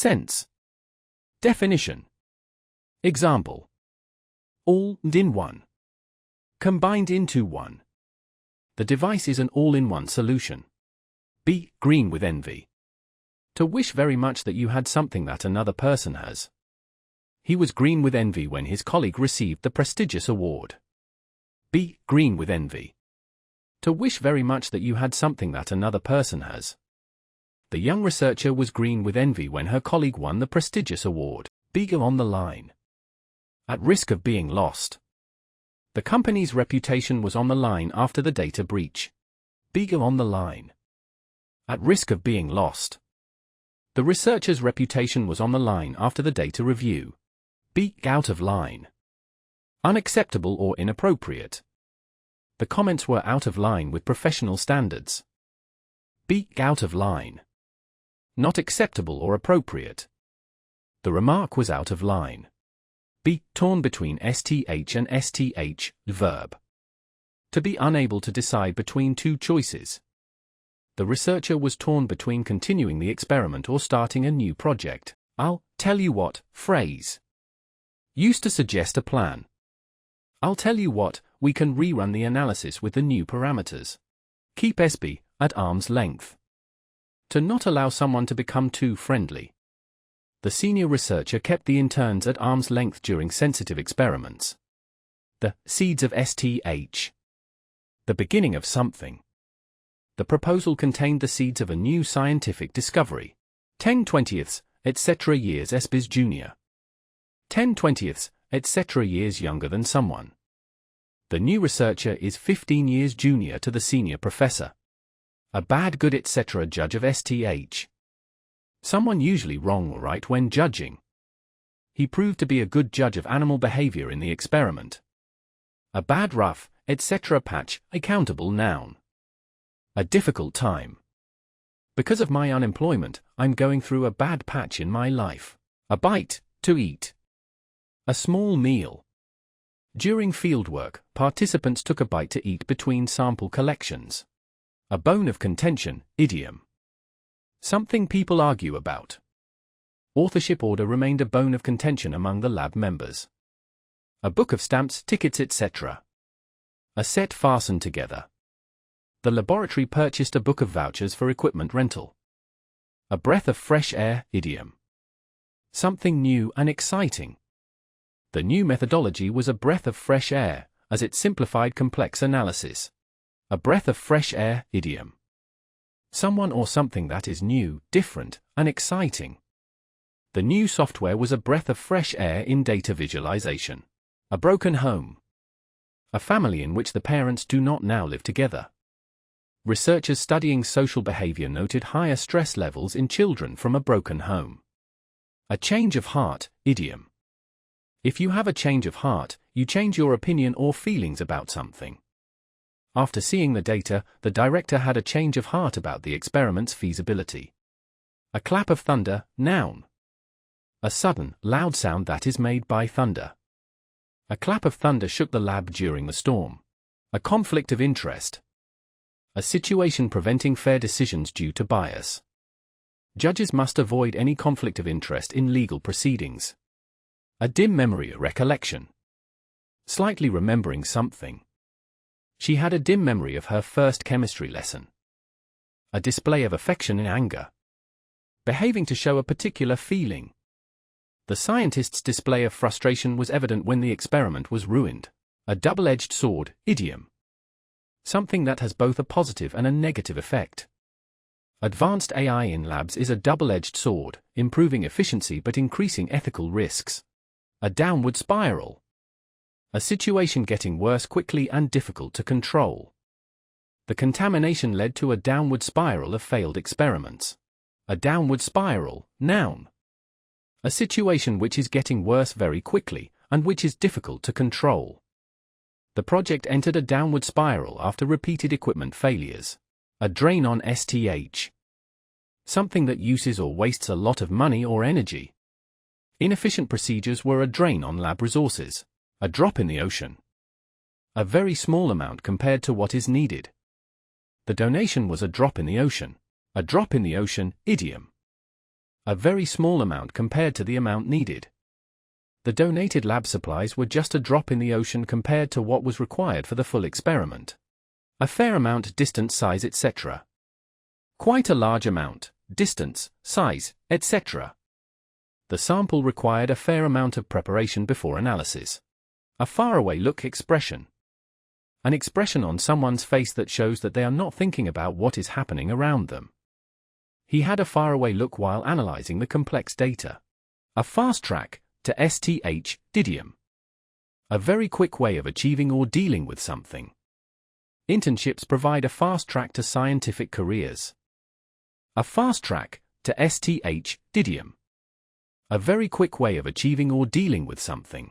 Sense. Definition. Example. All and in one. Combined into one. The device is an all-in-one solution. B. Green with envy. To wish very much that you had something that another person has. He was green with envy when his colleague received the prestigious award. B. Green with envy. To wish very much that you had something that another person has. The young researcher was green with envy when her colleague won the prestigious award. B. Go on the line. At risk of being lost. The company's reputation was on the line after the data breach. B. Go on the line. At risk of being lost. The researcher's reputation was on the line after the data review. B. Out of line. Unacceptable or inappropriate. The comments were out of line with professional standards. B. Out of line. Not acceptable or appropriate. The remark was out of line. B. Torn between STH and STH, verb. To be unable to decide between two choices. The researcher was torn between continuing the experiment or starting a new project. I'll tell you what, phrase. Used to suggest a plan. I'll tell you what, we can rerun the analysis with the new parameters. Keep SB at arm's length. To not allow someone to become too friendly. The senior researcher kept the interns at arm's length during sensitive experiments. The seeds of STH. The beginning of something. The proposal contained the seeds of a new scientific discovery. 10/20, etc. years SBs junior. 10/20, etc. years younger than someone. The new researcher is 15 years junior to the senior professor. A bad good etc. judge of STH. Someone usually wrong or right when judging. He proved to be a good judge of animal behavior in the experiment. A bad rough, etc. patch, accountable noun. A difficult time. Because of my unemployment, I'm going through a bad patch in my life. A bite, to eat. A small meal. During fieldwork, participants took a bite to eat between sample collections. A bone of contention, idiom. Something people argue about. Authorship order remained a bone of contention among the lab members. A book of stamps, tickets, etc. A set fastened together. The laboratory purchased a book of vouchers for equipment rental. A breath of fresh air, idiom. Something new and exciting. The new methodology was a breath of fresh air, as it simplified complex analysis. A breath of fresh air, idiom. Someone or something that is new, different, and exciting. The new software was a breath of fresh air in data visualization. A broken home. A family in which the parents do not now live together. Researchers studying social behavior noted higher stress levels in children from a broken home. A change of heart, idiom. If you have a change of heart, you change your opinion or feelings about something. After seeing the data, the director had a change of heart about the experiment's feasibility. A clap of thunder, noun. A sudden, loud sound that is made by thunder. A clap of thunder shook the lab during the storm. A conflict of interest. A situation preventing fair decisions due to bias. Judges must avoid any conflict of interest in legal proceedings. A dim memory or recollection. Slightly remembering something. She had a dim memory of her first chemistry lesson. A display of affection and anger. Behaving to show a particular feeling. The scientist's display of frustration was evident when the experiment was ruined. A double-edged sword, idiom. Something that has both a positive and a negative effect. Advanced AI in labs is a double-edged sword, improving efficiency but increasing ethical risks. A downward spiral. A situation getting worse quickly and difficult to control. The contamination led to a downward spiral of failed experiments. A downward spiral, noun. A situation which is getting worse very quickly, and which is difficult to control. The project entered a downward spiral after repeated equipment failures. A drain on STH. Something that uses or wastes a lot of money or energy. Inefficient procedures were a drain on lab resources. A drop in the ocean. A very small amount compared to what is needed. The donation was a drop in the ocean. A drop in the ocean, idiom. A very small amount compared to the amount needed. The donated lab supplies were just a drop in the ocean compared to what was required for the full experiment. A fair amount, distance, size, etc. Quite a large amount, distance, size, etc. The sample required a fair amount of preparation before analysis. A faraway look expression. An expression on someone's face that shows that they are not thinking about what is happening around them. He had a faraway look while analyzing the complex data. A fast track to STH, idiom. A very quick way of achieving or dealing with something. Internships provide a fast track to scientific careers. A fast track to STH, idiom. A very quick way of achieving or dealing with something.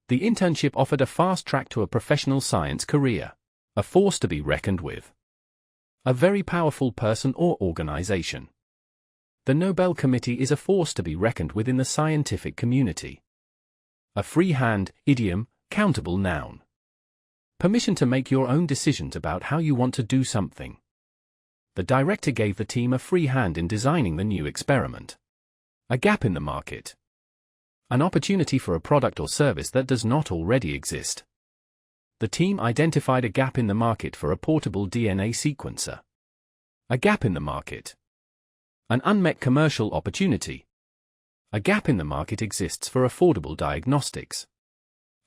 The internship offered a fast track to a professional science career. A force to be reckoned with. A very powerful person or organization. The Nobel Committee is a force to be reckoned with in the scientific community. A free hand, idiom, countable noun. Permission to make your own decisions about how you want to do something. The director gave the team a free hand in designing the new experiment. A gap in the market. An opportunity for a product or service that does not already exist. The team identified a gap in the market for a portable DNA sequencer. A gap in the market. An unmet commercial opportunity. A gap in the market exists for affordable diagnostics.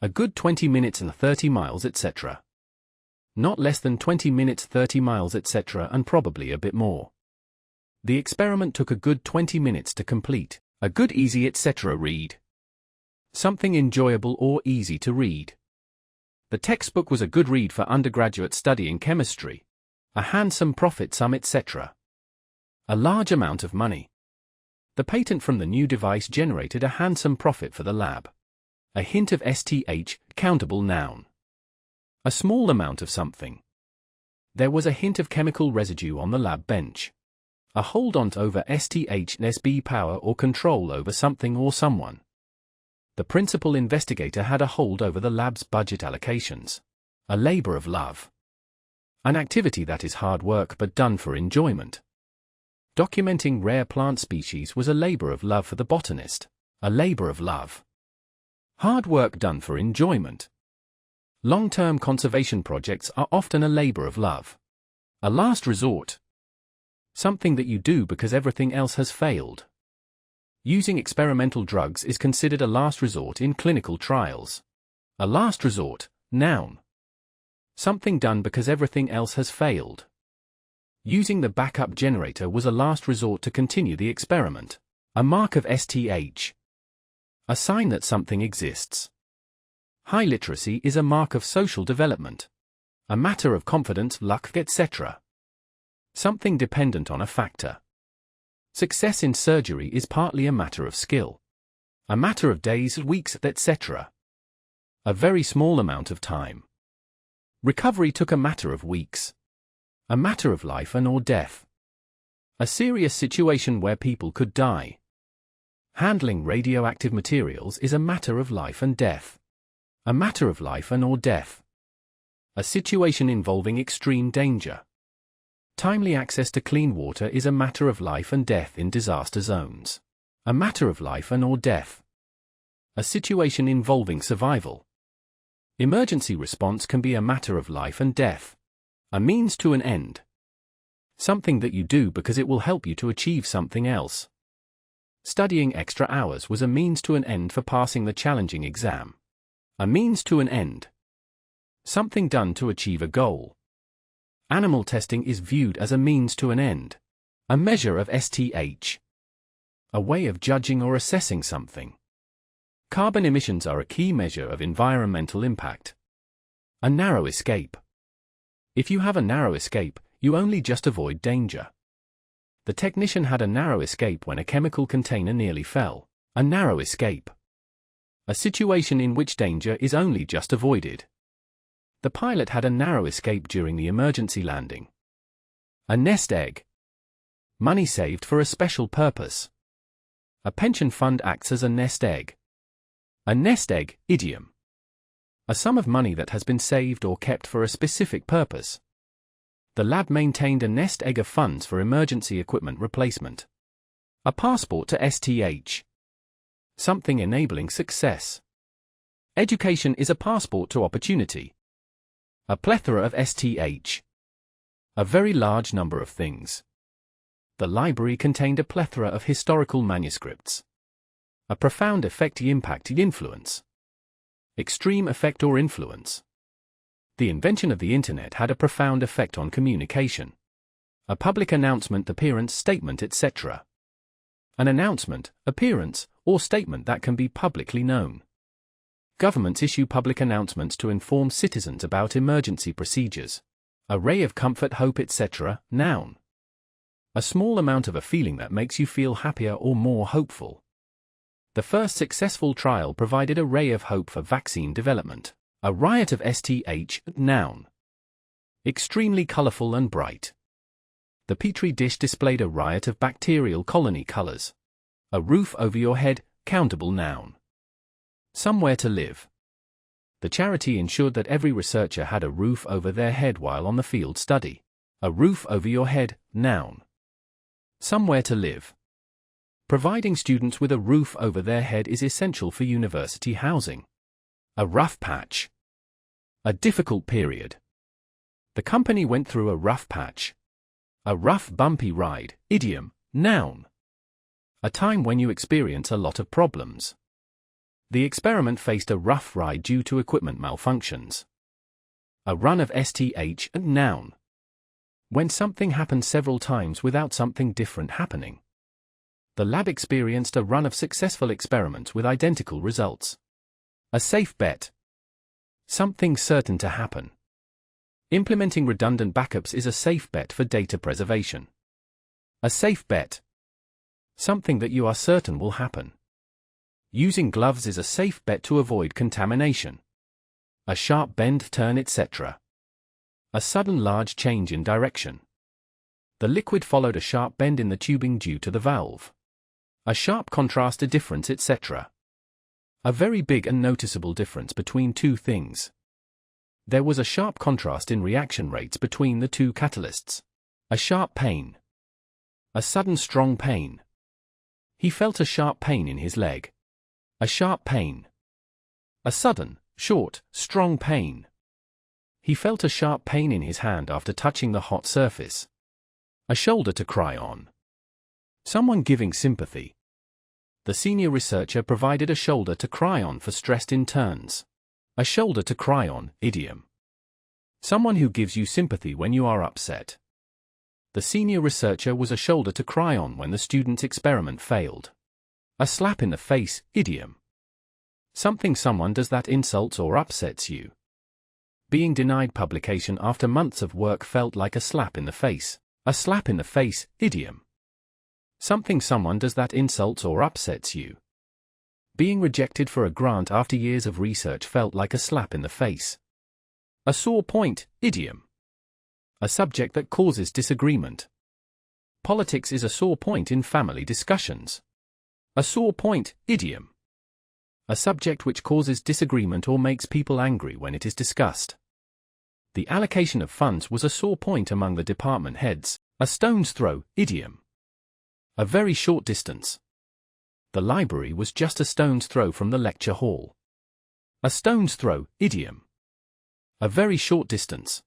A good 20 minutes and 30 miles, etc. Not less than 20 minutes, 30 miles, etc., and probably a bit more. The experiment took a good 20 minutes to complete. A good, easy, etc. read. Something enjoyable or easy to read. The textbook was a good read for undergraduate studying chemistry. A handsome profit sum, etc. A large amount of money. The patent from the new device generated a handsome profit for the lab. A hint of STH, countable noun. A small amount of something. There was a hint of chemical residue on the lab bench. A hold on over STH, SB power or control over something or someone. The principal investigator had a hold over the lab's budget allocations. A labor of love. An activity that is hard work but done for enjoyment. Documenting rare plant species was a labor of love for the botanist. A labor of love. Hard work done for enjoyment. Long-term conservation projects are often a labor of love. A last resort. Something that you do because everything else has failed. Using experimental drugs is considered a last resort in clinical trials. A last resort, noun. Something done because everything else has failed. Using the backup generator was a last resort to continue the experiment. A mark of STH. A sign that something exists. High literacy is a mark of social development. A matter of confidence, luck, etc. Something dependent on a factor. Success in surgery is partly a matter of skill. A matter of days, weeks, etc. A very small amount of time. Recovery took a matter of weeks. A matter of life and or death. A serious situation where people could die. Handling radioactive materials is a matter of life and death. A matter of life and or death. A situation involving extreme danger. Timely access to clean water is a matter of life and death in disaster zones. A matter of life and or death. A situation involving survival. Emergency response can be a matter of life and death. A means to an end. Something that you do because it will help you to achieve something else. Studying extra hours was a means to an end for passing the challenging exam. A means to an end. Something done to achieve a goal. Animal testing is viewed as a means to an end. A measure of STH. A way of judging or assessing something. Carbon emissions are a key measure of environmental impact. A narrow escape. If you have a narrow escape, you only just avoid danger. The technician had a narrow escape when a chemical container nearly fell. A narrow escape. A situation in which danger is only just avoided. The pilot had a narrow escape during the emergency landing. A nest egg. Money saved for a special purpose. A pension fund acts as a nest egg. A nest egg, idiom. A sum of money that has been saved or kept for a specific purpose. The lab maintained a nest egg of funds for emergency equipment replacement. A passport to STH. Something enabling success. Education is a passport to opportunity. A plethora of STH. A very large number of things. The library contained a plethora of historical manuscripts. A profound effect impacted influence. Extreme effect or influence. The invention of the internet had a profound effect on communication. A public announcement, appearance, statement, etc. An announcement, appearance, or statement that can be publicly known. Governments issue public announcements to inform citizens about emergency procedures. A ray of comfort, hope, etc. Noun. A small amount of a feeling that makes you feel happier or more hopeful. The first successful trial provided a ray of hope for vaccine development. A riot of STH. Noun. Extremely colorful and bright. The petri dish displayed a riot of bacterial colony colors. A roof over your head. Countable noun. Somewhere to live. The charity ensured that every researcher had a roof over their head while on the field study. A roof over your head. Noun. Somewhere to live. Providing students with a roof over their head is essential for university housing. A rough patch. A difficult period. The company went through a rough patch. A rough, bumpy ride. Idiom. Noun. A time when you experience a lot of problems. The experiment faced a rough ride due to equipment malfunctions. A run of STH. Noun. When something happens several times without something different happening. The lab experienced a run of successful experiments with identical results. A safe bet. Something certain to happen. Implementing redundant backups is a safe bet for data preservation. A safe bet. Something that you are certain will happen. Using gloves is a safe bet to avoid contamination. A sharp bend, turn, etc. A sudden large change in direction. The liquid followed a sharp bend in the tubing due to the valve. A sharp contrast, a difference, etc. A very big and noticeable difference between two things. There was a sharp contrast in reaction rates between the two catalysts. A sharp pain. A sudden strong pain. He felt a sharp pain in his leg. A sharp pain. A sudden, short, strong pain. He felt a sharp pain in his hand after touching the hot surface. A shoulder to cry on. Someone giving sympathy. The senior researcher provided a shoulder to cry on for stressed interns. A shoulder to cry on. Idiom. Someone who gives you sympathy when you are upset. The senior researcher was a shoulder to cry on when the student's experiment failed. A slap in the face. Idiom. Something someone does that insults or upsets you. Being denied publication after months of work felt like a slap in the face. A slap in the face. Idiom. Something someone does that insults or upsets you. Being rejected for a grant after years of research felt like a slap in the face. A sore point. Idiom. A subject that causes disagreement. Politics is a sore point in family discussions. A sore point. Idiom. A subject which causes disagreement or makes people angry when it is discussed. The allocation of funds was a sore point among the department heads. A stone's throw. Idiom. A very short distance. The library was just a stone's throw from the lecture hall. A stone's throw. Idiom. A very short distance.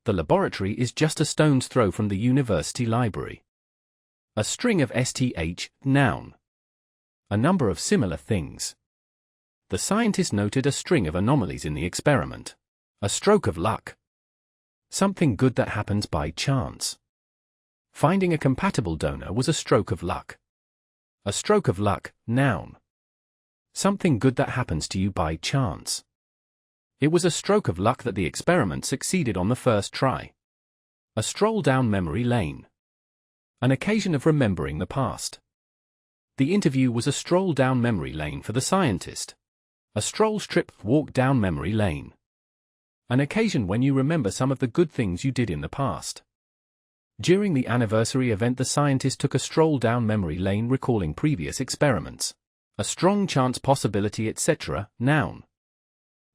The laboratory is just a stone's throw from the university library. A string of STH. Noun. A number of similar things. The scientist noted a string of anomalies in the experiment. A stroke of luck. Something good that happens by chance. Finding a compatible donor was a stroke of luck. A stroke of luck. Noun. Something good that happens to you by chance. It was a stroke of luck that the experiment succeeded on the first try. A stroll down memory lane. An occasion of remembering the past. The interview was a stroll down memory lane for the scientist. A stroll strip walk down memory lane. An occasion when you remember some of the good things you did in the past. During the anniversary event, the scientist took a stroll down memory lane recalling previous experiments. A strong chance, possibility, etc. Noun.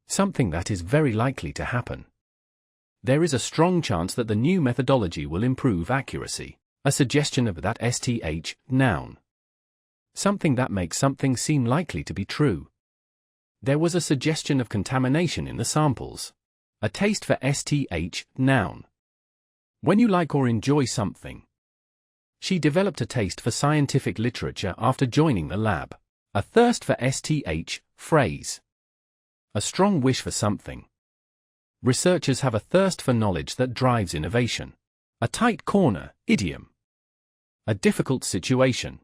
Something that is very likely to happen. There is a strong chance that the new methodology will improve accuracy. A suggestion of that STH, noun. Something that makes something seem likely to be true. There was a suggestion of contamination in the samples. A taste for STH, noun. When you like or enjoy something. She developed a taste for scientific literature after joining the lab. A thirst for STH, phrase. A strong wish for something. Researchers have a thirst for knowledge that drives innovation. A tight corner, idiom. A difficult situation.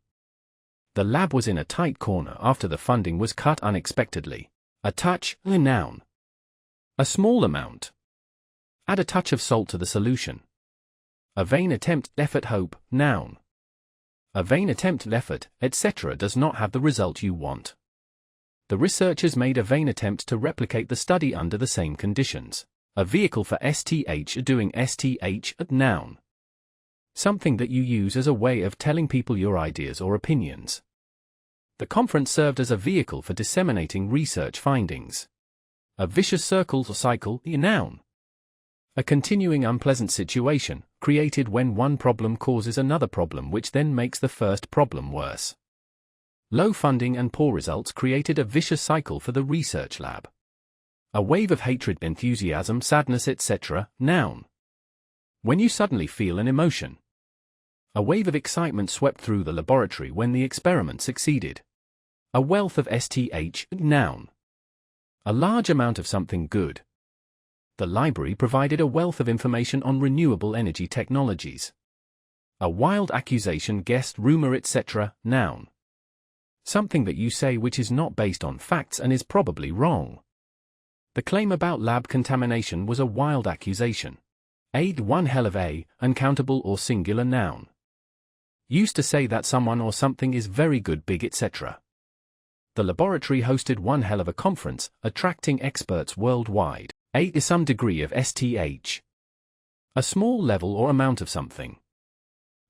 The lab was in a tight corner after the funding was cut unexpectedly. A touch, a noun. A small amount. Add a touch of salt to the solution. A vain attempt, effort, hope, noun. A vain attempt, effort, etc. does not have the result you want. The researchers made a vain attempt to replicate the study under the same conditions. A vehicle for STH, doing STH, noun. Something that you use as a way of telling people your ideas or opinions. The conference served as a vehicle for disseminating research findings. A vicious circle or cycle, a noun. A continuing unpleasant situation, created when one problem causes another problem which then makes the first problem worse. Low funding and poor results created a vicious cycle for the research lab. A wave of hatred, enthusiasm, sadness, etc., noun. When you suddenly feel an emotion. A wave of excitement swept through the laboratory when the experiment succeeded. A wealth of STH, noun. A large amount of something good. The library provided a wealth of information on renewable energy technologies. A wild accusation, guessed, rumor, etc., noun. Something that you say which is not based on facts and is probably wrong. The claim about lab contamination was a wild accusation. One hell of a, uncountable or singular noun. Used to say that someone or something is very good, big, etc. The laboratory hosted one hell of a conference, attracting experts worldwide. Is some degree of STH. A small level or amount of something.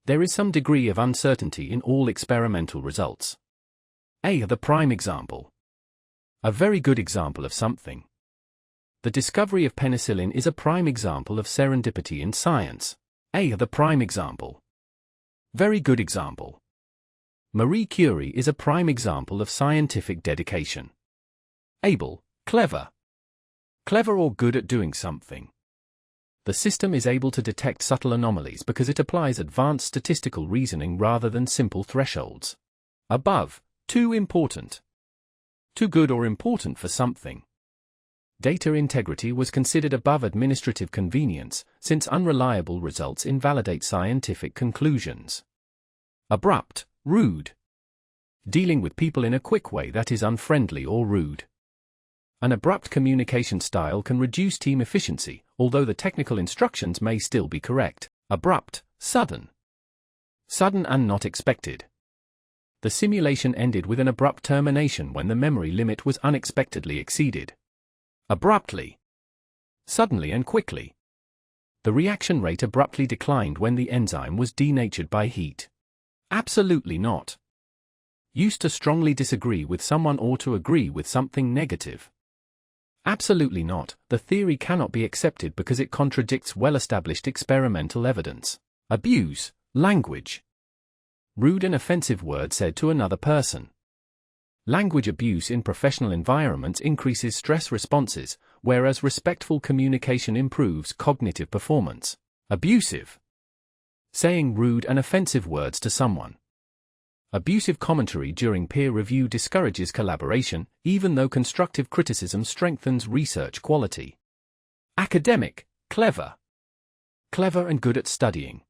There is some degree of uncertainty in all experimental results. The prime example. A very good example of something. The discovery of penicillin is a prime example of serendipity in science. The prime example. Very good example. Marie Curie is a prime example of scientific dedication. Able, clever. Clever or good at doing something. The system is able to detect subtle anomalies because it applies advanced statistical reasoning rather than simple thresholds. Above, too important. Too good or important for something. Data integrity was considered above administrative convenience, since unreliable results invalidate scientific conclusions. Abrupt, rude. Dealing with people in a quick way that is unfriendly or rude. An abrupt communication style can reduce team efficiency, although the technical instructions may still be correct. Abrupt, sudden. Sudden and not expected. The simulation ended with an abrupt termination when the memory limit was unexpectedly exceeded. Abruptly. Suddenly and quickly. The reaction rate abruptly declined when the enzyme was denatured by heat. Absolutely not. Used to strongly disagree with someone or to agree with something negative. Absolutely not. The theory cannot be accepted because it contradicts well-established experimental evidence. Abuse, language. Rude and offensive word said to another person. Language abuse in professional environments increases stress responses, whereas respectful communication improves cognitive performance. Abusive. Saying rude and offensive words to someone. Abusive commentary during peer review discourages collaboration, even though constructive criticism strengthens research quality. Academic, clever. Clever and good at studying.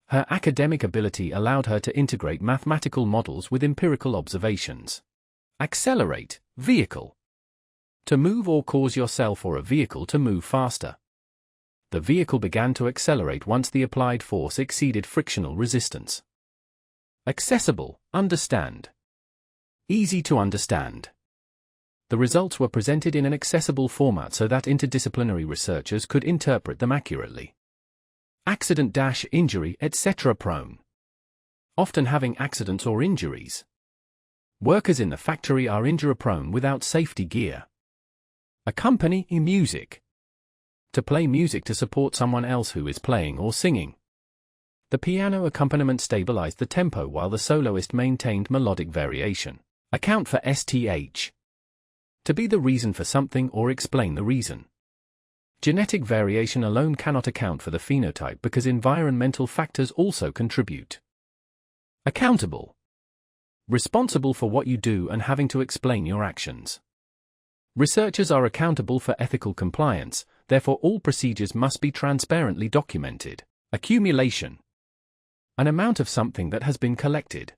Her academic ability allowed her to integrate mathematical models with empirical observations. Accelerate, vehicle. To move or cause yourself or a vehicle to move faster. The vehicle began to accelerate once the applied force exceeded frictional resistance. Accessible, understand. Easy to understand. The results were presented in an accessible format so that interdisciplinary researchers could interpret them accurately. Accident-injury, etc. prone. Often having accidents or injuries. Workers in the factory are injury-prone without safety gear. Accompany music. To play music to support someone else who is playing or singing. The piano accompaniment stabilized the tempo while the soloist maintained melodic variation. Account for STH. To be the reason for something or explain the reason. Genetic variation alone cannot account for the phenotype because environmental factors also contribute. Accountable. Responsible for what you do and having to explain your actions. Researchers are accountable for ethical compliance, therefore all procedures must be transparently documented. Accumulation. An amount of something that has been collected.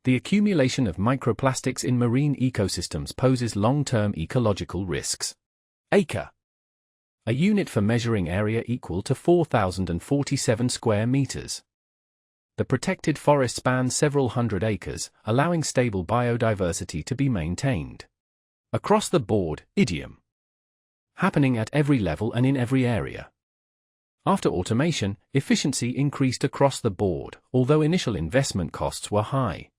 The accumulation of microplastics in marine ecosystems poses long-term ecological risks. Acre. A unit for measuring area equal to 4,047 square meters. The protected forest spans several hundred acres, allowing stable biodiversity to be maintained. Across the board, idiom. Happening at every level and in every area. After automation, efficiency increased across the board, although initial investment costs were high.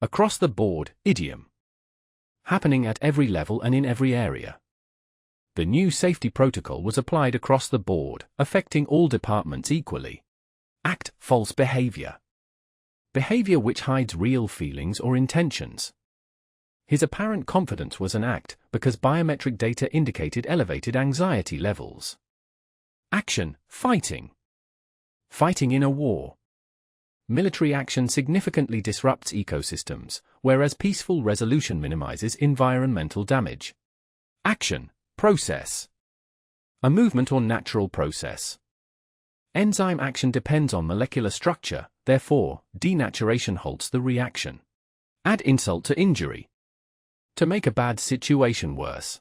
Across the board, idiom. Happening at every level and in every area. The new safety protocol was applied across the board, affecting all departments equally. Act, false behavior. Behavior which hides real feelings or intentions. His apparent confidence was an act because biometric data indicated elevated anxiety levels. Action, fighting. Fighting in a war. Military action significantly disrupts ecosystems, whereas peaceful resolution minimizes environmental damage. Action, process. A movement or natural process. Enzyme action depends on molecular structure, therefore, denaturation halts the reaction. Add insult to injury. To make a bad situation worse.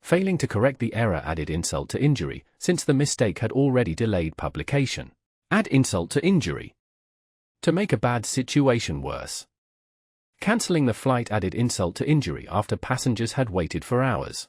Failing to correct the error added insult to injury, since the mistake had already delayed publication. Add insult to injury. To make a bad situation worse. Cancelling the flight added insult to injury after passengers had waited for hours.